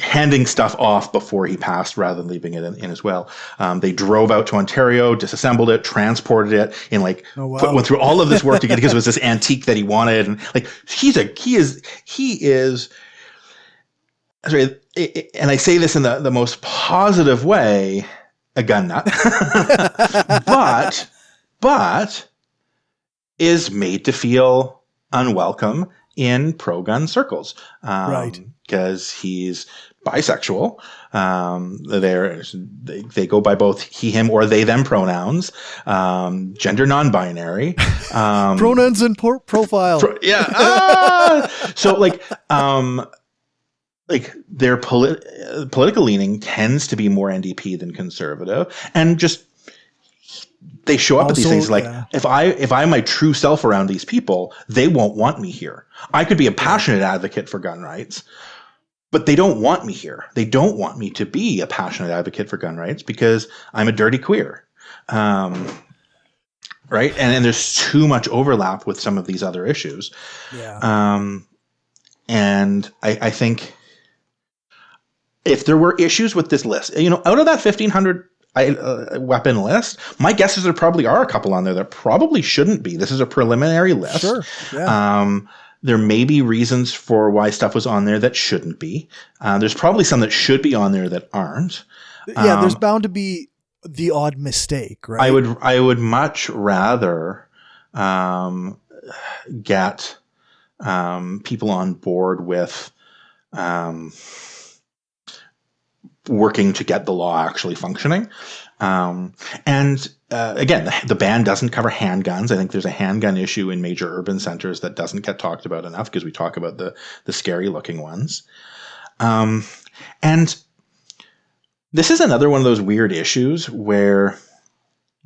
handing stuff off before he passed rather than leaving it in as well. They drove out to Ontario, disassembled it, transported it, and went through all of this work to get it because it was this antique that he wanted. And he is. Sorry, and I say this in the most positive way, a gun nut, but is made to feel unwelcome in pro-gun circles. Right. Because he's bisexual. They go by both he, him, or they, them pronouns. Gender non-binary. Pronouns and profile. So their political leaning tends to be more NDP than conservative, and just they show up at these things like, if I'm my true self around these people, they won't want me here. I could be a passionate advocate for gun rights, but they don't want me here. They don't want me to be a passionate advocate for gun rights because I'm a dirty queer. Right? And there's too much overlap with some of these other issues. Yeah. And I think if there were issues with this list, out of that 1,500 weapon list, my guess is there probably are a couple on there that probably shouldn't be. This is a preliminary list. Sure. Yeah. There may be reasons for why stuff was on there that shouldn't be. There's probably some that should be on there that aren't. Yeah, there's bound to be the odd mistake, right? I would much rather get people on board with working to get the law actually functioning. Again, the ban doesn't cover handguns. I think there's a handgun issue in major urban centers that doesn't get talked about enough because we talk about the scary looking ones. And this is another one of those weird issues where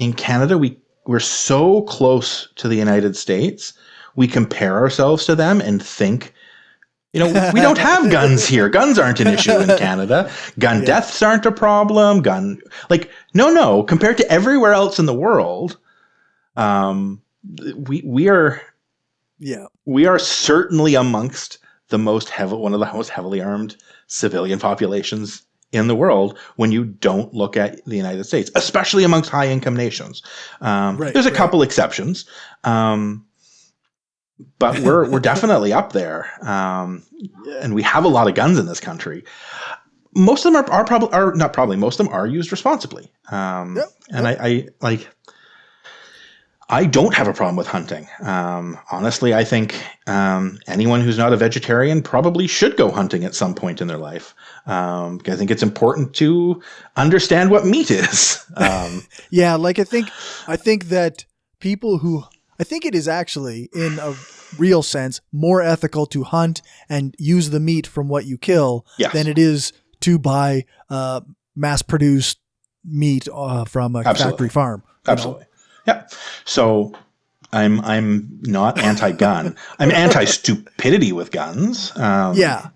in Canada, we're so close to the United States, we compare ourselves to them and think, we don't have guns here. Guns aren't an issue in Canada. Gun deaths aren't a problem. No. Compared to everywhere else in the world, we are certainly amongst one of the most heavily armed civilian populations in the world when you don't look at the United States, especially amongst high income nations. There's a couple exceptions. But we're definitely up there, and we have a lot of guns in this country. Most of them most of them are used responsibly. And I don't have a problem with hunting. Honestly, I think anyone who's not a vegetarian probably should go hunting at some point in their life. I think it's important to understand what meat is. I think that people who I think it is actually, in a real sense, more ethical to hunt and use the meat from what you kill than it is to buy mass-produced meat from a factory farm. Absolutely. Yeah. So I'm not anti-gun. I'm anti-stupidity with guns. And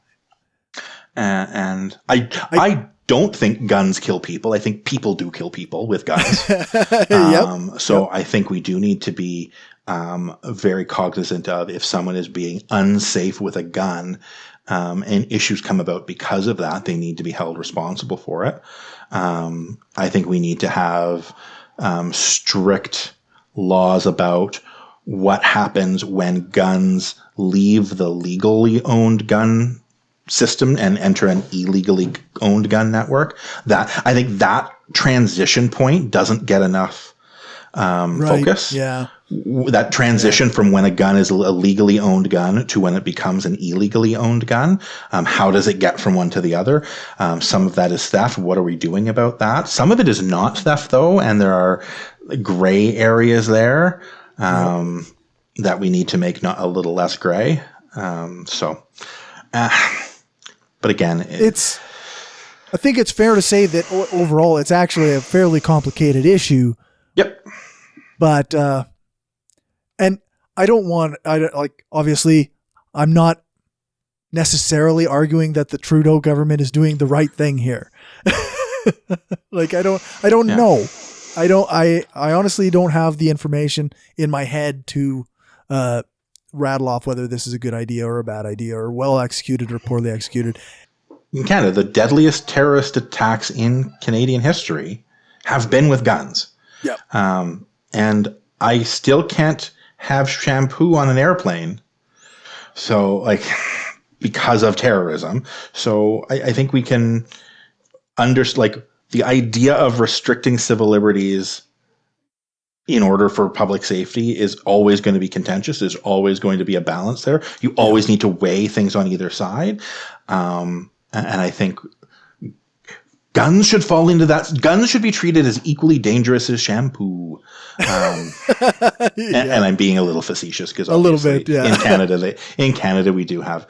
I don't think guns kill people. I think people do kill people with guns. I think we do need to be very cognizant of if someone is being unsafe with a gun, and issues come about because of that, they need to be held responsible for it. I think we need to have strict laws about what happens when guns leave the legally owned gun system and enter an illegally owned gun network. I think that transition point doesn't get enough focus. Yeah. That transition from when a gun is a legally owned gun to when it becomes an illegally owned gun. How does it get from one to the other? Some of that is theft. What are we doing about that? Some of it is not theft, though, and there are gray areas there that we need to make a little less gray. But again, I think it's fair to say that overall it's actually a fairly complicated issue. Yep. But and obviously I'm not necessarily arguing that the Trudeau government is doing the right thing here. I don't know. I honestly don't have the information in my head to rattle off whether this is a good idea or a bad idea or well executed or poorly executed. In Canada, the deadliest terrorist attacks in Canadian history have been with guns. Yep. And I still can't have shampoo on an airplane. So because of terrorism. So I think we can the idea of restricting civil liberties in order for public safety is always going to be contentious. There's always going to be a balance there. You always need to weigh things on either side. And I think guns should fall into that. Guns should be treated as equally dangerous as shampoo. And I'm being a little facetious because a little bit, yeah. in Canada we do have,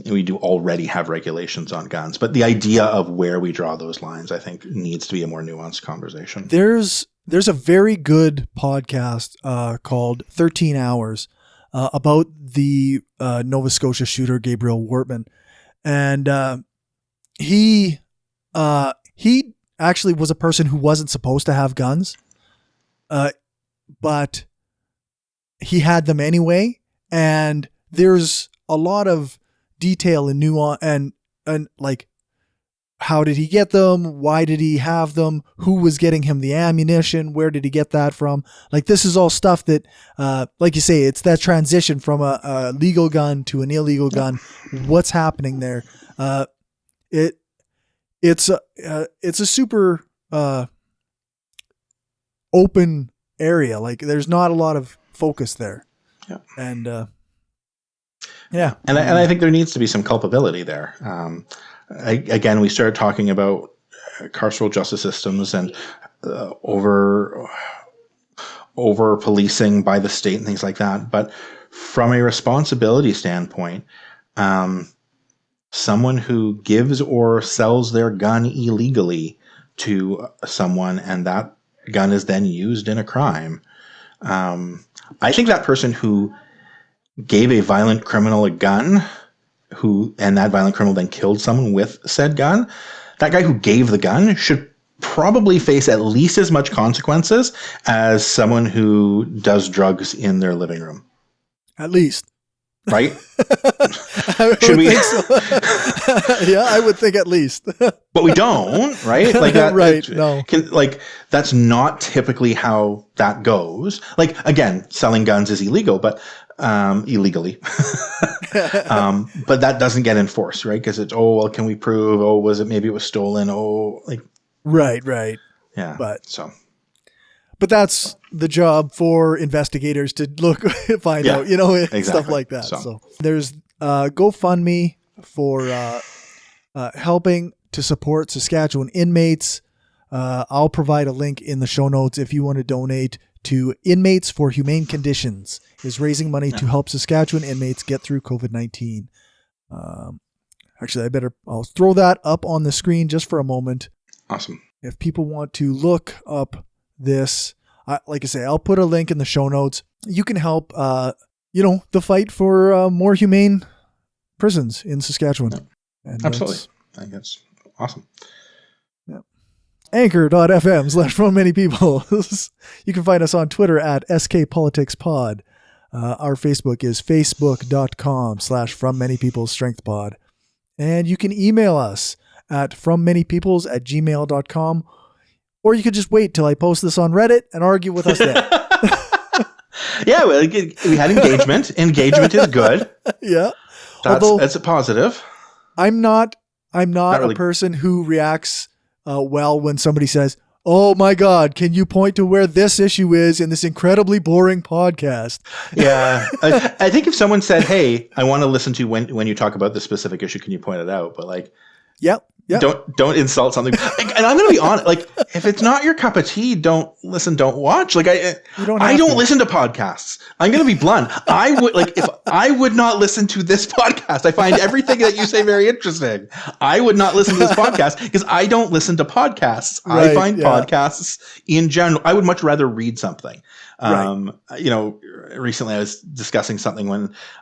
we do already have regulations on guns, but the idea of where we draw those lines, I think, needs to be a more nuanced conversation. There's a very good podcast called 13 Hours about the Nova Scotia shooter Gabriel Wortman, and he actually was a person who wasn't supposed to have guns, but he had them anyway. And there's a lot of detail and nuance and like, how did he get them? Why did he have them? Who was getting him the ammunition? Where did he get that from? Like, this is all stuff that, like you say, it's that transition from a legal gun to an illegal gun. What's happening there? It's a super open area. Like, there's not a lot of focus there. Yeah. And And I think there needs to be some culpability there. Again, we started talking about carceral justice systems and over policing by the state and things like that. But from a responsibility standpoint, someone who gives or sells their gun illegally to someone and that gun is then used in a crime, I think that person who gave a violent criminal a gun, and that violent criminal then killed someone with said gun, that guy who gave the gun should probably face at least as much consequences as someone who does drugs in their living room. At least. Right? Should we? Think so. Yeah, I would think at least. But we don't, right? Like that, right? No. That's not typically how that goes. Like, again, selling guns is illegal, but illegally. But that doesn't get enforced, right? Because it's, can we prove? Maybe it was stolen? Right. Yeah. But that's the job for investigators to find out, exactly. Stuff like that. So there's GoFundMe for helping to support Saskatchewan inmates. I'll provide a link in the show notes if you want to donate to Inmates for Humane Conditions, is raising money to help Saskatchewan inmates get through COVID-19. Actually, I'll throw that up on the screen just for a moment. Awesome. If people want to look up this, like I say, I'll put a link in the show notes. You can help, the fight for more humane prisons in Saskatchewan. Yeah. And absolutely. I think that's awesome. Anchor.fm/from many people. You can find us on Twitter at skpoliticspod. Our Facebook is facebook.com/from many people's strength pod. And you can email us at frommanypeoples@gmail.com. Or you could just wait till I post this on Reddit and argue with us there. Yeah, we had engagement. Engagement is good. Yeah. That's a positive. I'm not really a person who reacts well when somebody says, "Oh my God, can you point to where this issue is in this incredibly boring podcast?" Yeah. I think if someone said, "Hey, I want to listen to when you talk about this specific issue, can you point it out?" But yep. Don't insult something. And I'm going to be honest, if it's not your cup of tea, don't listen, don't watch. I don't listen to podcasts. I'm going to be blunt. If I would not listen to this podcast, I find everything that you say very interesting. I would not listen to this podcast because I don't listen to podcasts. Right, I find podcasts in general, I would much rather read something. Recently I was discussing something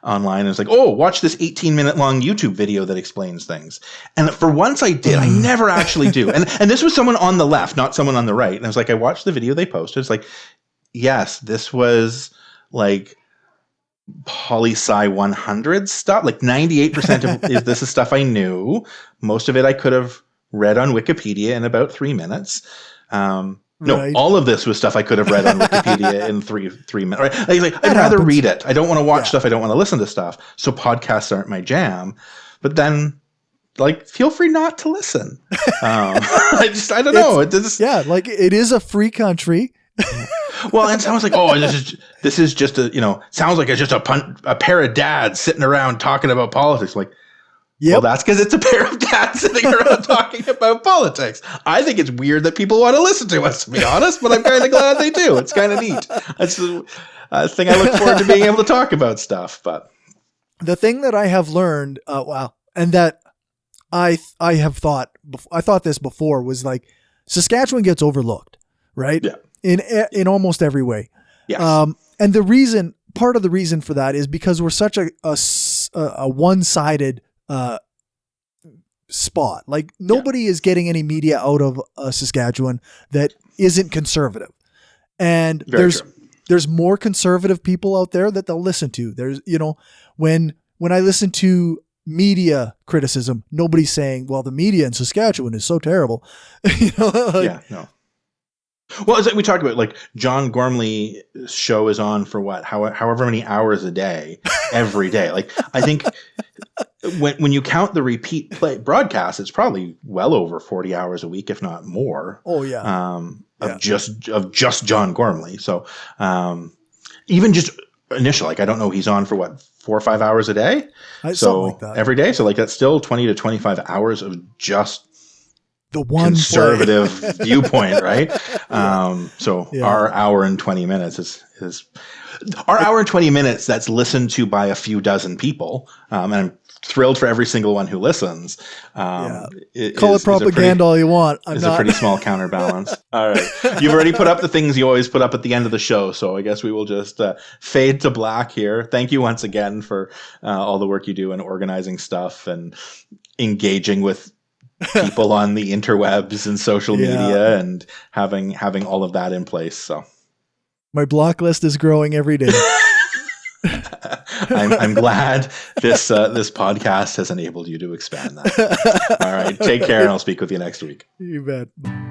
online and it's like, watch this 18-minute long YouTube video that explains things. And for once I did, I never actually do. And this was someone on the left, not someone on the right. And I was like, I watched the video they posted. It's like, yes, this was like poli-sci 100 stuff. Like 98% of this is stuff I knew. Most of it I could have read on Wikipedia in about 3 minutes. No, right. All of this was stuff I could have read on Wikipedia in three minutes. Right? I'd rather read it. I don't want to watch stuff. I don't want to listen to stuff. So podcasts aren't my jam. But then, feel free not to listen. I don't know. It is a free country. Well, and someone's like, this is just sounds like it's just a pair of dads sitting around talking about politics. Like, Well, that's because it's a pair of dads sitting around talking about politics. I think it's weird that people want to listen to us, to be honest, but I'm kind of glad they do. It's kind of neat. That's the thing I look forward to being able to talk about stuff. But the thing that I have learned, and that I thought this before, was like Saskatchewan gets overlooked, right? Yeah. In almost every way. Yes. And part of the reason for that is because we're such a one-sided spot. Like nobody is getting any media out of Saskatchewan that isn't conservative. And there's more conservative people out there that they'll listen to. There's, when I listen to media criticism, nobody's saying, well, the media in Saskatchewan is so terrible. No. Well, as we talked about, like John Gormley's show is on for however many hours a day, every day. Like I think when you count the repeat broadcasts, it's probably well over 40 hours a week, if not more. Oh yeah. Of just John Gormley. So even just initial, like I don't know, he's on for 4 or 5 hours a day. Something like that. Every day. So like that's still 20 to 25 hours of just the one conservative viewpoint, right? Our hour and 20 minutes is our hour and 20 minutes that's listened to by a few dozen people. And I'm thrilled for every single one who listens. Call it propaganda all you want. It's a pretty small counterbalance. All right. You've already put up the things you always put up at the end of the show. So I guess we will just fade to black here. Thank you once again for all the work you do in organizing stuff and engaging with people on the interwebs and social media and having all of that in place. So my block list is growing every day. I'm glad this podcast has enabled you to expand that. All right. Take care, and I'll speak with you next week. You bet.